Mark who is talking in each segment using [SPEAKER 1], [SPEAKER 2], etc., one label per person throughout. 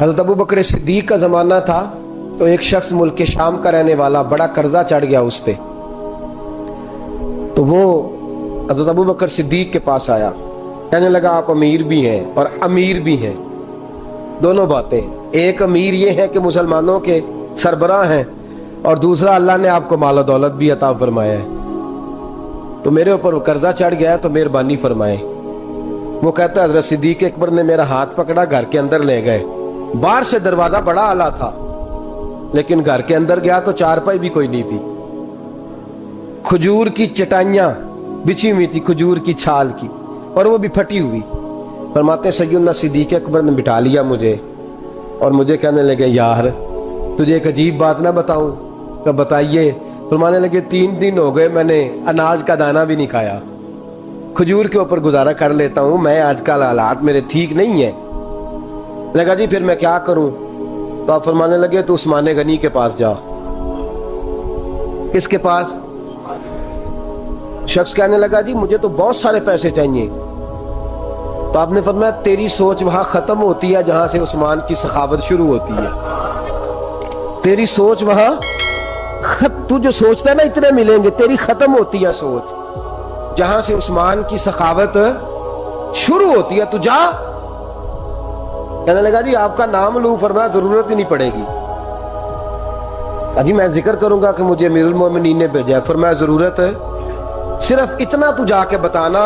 [SPEAKER 1] حضرت ابو بکر صدیق کا زمانہ تھا تو ایک شخص ملک کے شام کا رہنے والا، بڑا قرضہ چڑھ گیا اس پہ، تو وہ حضرت ابو بکر صدیق کے پاس آیا، کہنے لگا آپ امیر بھی ہیں اور امیر بھی ہیں، دونوں باتیں، ایک امیر یہ ہے کہ مسلمانوں کے سربراہ ہیں، اور دوسرا اللہ نے آپ کو مال و دولت بھی عطا فرمایا ہے، تو میرے اوپر قرضہ چڑھ گیا ہے تو مہربانی فرمائیں۔ وہ کہتا ہے حضرت صدیق اکبر نے میرا ہاتھ پکڑا، گھر کے اندر لے گئے، باہر سے دروازہ بڑا اعلیٰ تھا لیکن گھر کے اندر گیا تو چارپائی بھی کوئی نہیں تھی، کھجور کی چٹائیاں بچھی ہوئی تھی، کھجور کی چھال کی، اور وہ بھی پھٹی ہوئی۔ فرماتے ہیں سیدنا صدیق اکبر نے بٹھا لیا مجھے اور مجھے کہنے لگے یار تجھے ایک عجیب بات نہ بتاؤں؟ کہ بتائیے۔ فرمانے لگے 3 دن ہو گئے میں نے اناج کا دانہ بھی نہیں کھایا، کھجور کے اوپر گزارا کر لیتا ہوں، میں آج کل حالات میرے ٹھیک نہیں ہیں۔ لگا جی پھر میں کیا کروں؟ تو آپ فرمانے لگے تو عثمان غنی کے پاس جا۔ کس کے پاس؟ شخص کہنے لگا جی مجھے تو بہت سارے پیسے چاہیے۔ تو آپ نے فرمایا تیری سوچ وہاں ختم ہوتی ہے جہاں سے عثمان کی سخاوت شروع ہوتی ہے، تیری سوچ وہاں تو جو سوچتا ہے نا اتنے ملیں گے، تیری ختم ہوتی ہے سوچ جہاں سے عثمان کی سخاوت شروع ہوتی ہے، تو جا۔ کہنے لگا جی آپ کا نام لوں؟ فرمایا ضرورت ہی نہیں پڑے گی۔ جی میں ذکر کروں گا کہ مجھے امیر المومنین نے بھیجا ہے۔ فرمایا ضرورت ہے، صرف اتنا تو جا کے بتانا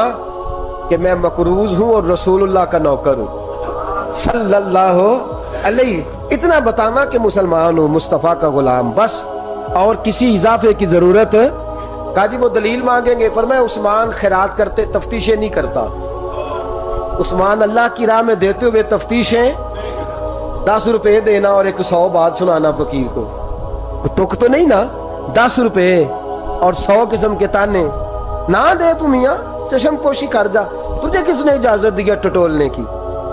[SPEAKER 1] کہ میں مقروض ہوں اور رسول اللہ کا نوکر ہوں صلی اللہ علیہ، اتنا بتانا کہ مسلمان ہوں، مصطفیٰ کا غلام، بس، اور کسی اضافے کی ضرورت۔ کہا جی وہ دلیل مانگیں گے؟ فرمایا عثمان خیرات کرتے تفتیشیں نہیں کرتا، عثمان اللہ کی راہ میں دیتے ہوئے تفتیشیں 10 روپے دینا اور 100 بات سنانا فقیر کو، تک تو نہیں نا، 10 روپے اور 100 قسم کے تانے نہ دے تو میاں چشم پوشی کر جا، تجھے کس نے اجازت دیا ٹٹولنے کی،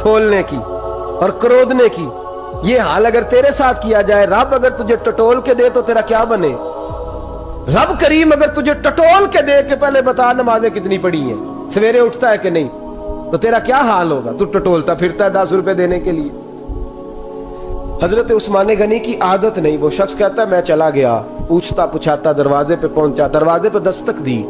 [SPEAKER 1] پھولنے کی اور کرودنے کی؟ یہ حال اگر تیرے ساتھ کیا جائے، رب اگر تجھے ٹٹول کے دے تو تیرا کیا بنے؟ رب کریم اگر تجھے ٹٹول کے دے کہ پہلے بتا نمازیں کتنی پڑھی ہیں، سویرے اٹھتا ہے کہ نہیں، تو تیرا کیا حال ہوگا؟ تو ٹٹولتا پھرتا ہے 10 روپے دینے کے لیے۔ حضرت عثمان غنی کی عادت نہیں، وہ شخص کہتا ہے میں چلا گیا، پوچھتا پچھاتا دروازے پہ پہنچا، دروازے پہ دستک دی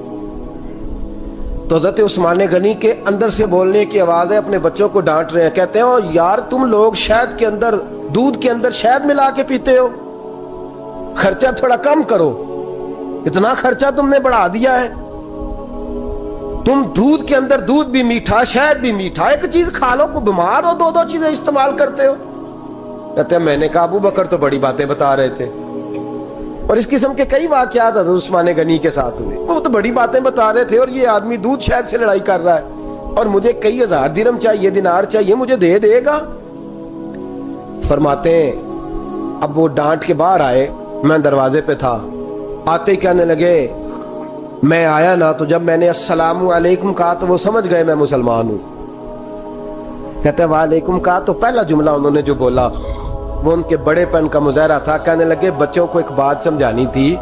[SPEAKER 1] تو حضرت عثمان غنی کے اندر سے بولنے کی آواز ہے، اپنے بچوں کو ڈانٹ رہے ہیں، کہتے ہیں او یار تم لوگ شہد کے اندر، دودھ کے اندر شہد ملا کے پیتے ہو، خرچہ تھوڑا کم کرو، اتنا خرچہ تم نے بڑھا دیا ہے، تم دودھ کے اندر دودھ بھی میٹھا شہد بھی میٹھا، ایک چیز کھا لو، کو بیمار ہو 2 چیزیں استعمال کرتے ہو۔ کہتے ہیں میں نے کہا ابو بکر تو بڑی باتیں بتا رہے تھے، اور اس قسم کے کئی واقعات حضرت عثمان غنی کے ساتھ ہوئے، وہ تو بڑی باتیں بتا رہے تھے، اور یہ آدمی دودھ شہد سے لڑائی کر رہا ہے، اور مجھے کئی ہزار درہم چاہیے، دینار چاہیے، مجھے دے گا؟ فرماتے ہیں اب وہ ڈانٹ کے باہر آئے، میں دروازے پہ تھا، آتے ہی کہنے لگے میں آیا نا تو جب میں نے السلام علیکم کہا تو وہ سمجھ گئے میں مسلمان ہوں۔ کہتے ہیں وعلیکم کہا تو پہلا جملہ انہوں نے جو بولا وہ ان کے بڑے پن کا مظاہرہ تھا۔ کہنے لگے بچوں کو ایک بات سمجھانی تھی،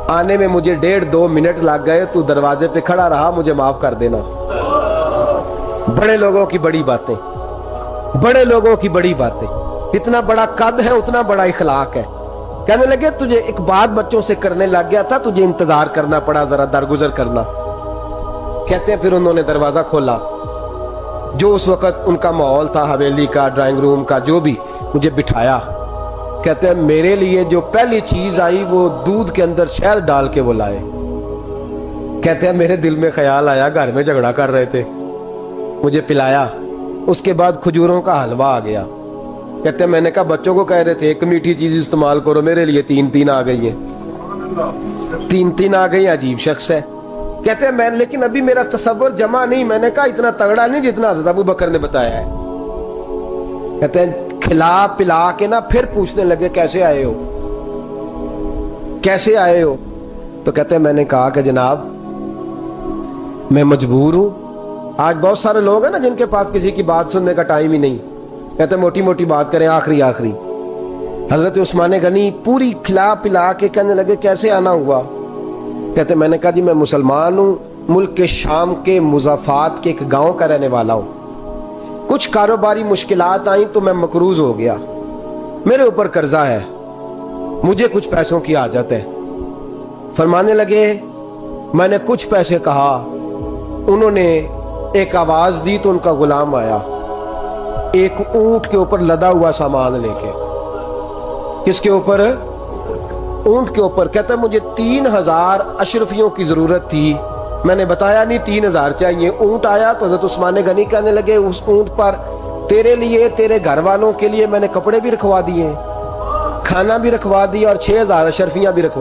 [SPEAKER 1] آنے میں مجھے 1.5-2 منٹ لگ گئے، تو دروازے پہ کھڑا رہا، مجھے معاف کر دینا۔ بڑے لوگوں کی بڑی باتیں، بڑے لوگوں کی بڑی باتیں، اتنا بڑا قد ہے اتنا بڑا اخلاق ہے۔ کہنے لگے تجھے ایک بات بچوں سے کرنے لگ گیا تھا، تجھے انتظار کرنا پڑا، ذرا درگزر کرنا۔ کہتے ہیں پھر انہوں نے دروازہ کھولا، جو اس وقت ان کا ماحول تھا، حویلی کا، ڈرائنگ روم کا، جو بھی، مجھے بٹھایا۔ کہتے ہیں میرے لیے جو پہلی چیز آئی وہ دودھ کے اندر شہد ڈال کے وہ لائے۔ کہتے ہیں میرے دل میں خیال آیا گھر میں جھگڑا کر رہے تھے، مجھے پلایا، اس کے بعد کھجوروں کا حلوہ آ گیا۔ کہتے ہیں میں نے کہا بچوں کو کہہ رہے تھے ایک میٹھی چیز استعمال کرو، میرے لیے 3 آ گئی ہیں، 3 آ گئی، عجیب شخص ہے۔ کہتے ہیں میں لیکن ابھی میرا تصور جمع نہیں، میں نے کہا اتنا تگڑا نہیں جتنا حضرت ابو بکر نے بتایا ہے۔ کہتے ہیں کھلا پلا کے نا پھر پوچھنے لگے کیسے آئے ہو، کیسے آئے ہو؟ تو کہتے ہیں میں نے کہا کہ جناب میں مجبور ہوں، آج بہت سارے لوگ ہیں نا جن کے پاس کسی کی بات سننے کا ٹائم ہی نہیں، کہتے ہیں موٹی موٹی بات کریں، آخری حضرت عثمان غنی پوری کھلا پلا کے کہنے لگے کیسے آنا ہوا؟ کہتے ہیں میں نے کہا جی میں مسلمان ہوں، ملک کے شام کے مضافات کے ایک گاؤں کا رہنے والا ہوں، کچھ کاروباری مشکلات آئیں تو میں مقروض ہو گیا، میرے اوپر قرضہ ہے، مجھے کچھ پیسوں کی حاجت ہے۔ فرمانے لگے میں نے کچھ پیسے کہا، انہوں نے ایک آواز دی تو ان کا غلام آیا ایک اونٹ کے اوپر لدا ہوا سامان لے کے۔ کس کے اوپر؟ اونٹ کے اوپر۔ کہتا ہے مجھے 3000 اشرفیوں کی ضرورت تھی، میں نے بتایا نہیں 3000 چاہیے۔ اونٹ آیا تو حضرت عثمان غنی کہنے لگے اس اونٹ پر تیرے لیے، تیرے گھر والوں کے لیے میں نے کپڑے بھی رکھوا دیے، کھانا بھی رکھوا دیا اور 6000 اشرفیاں بھی رکھوا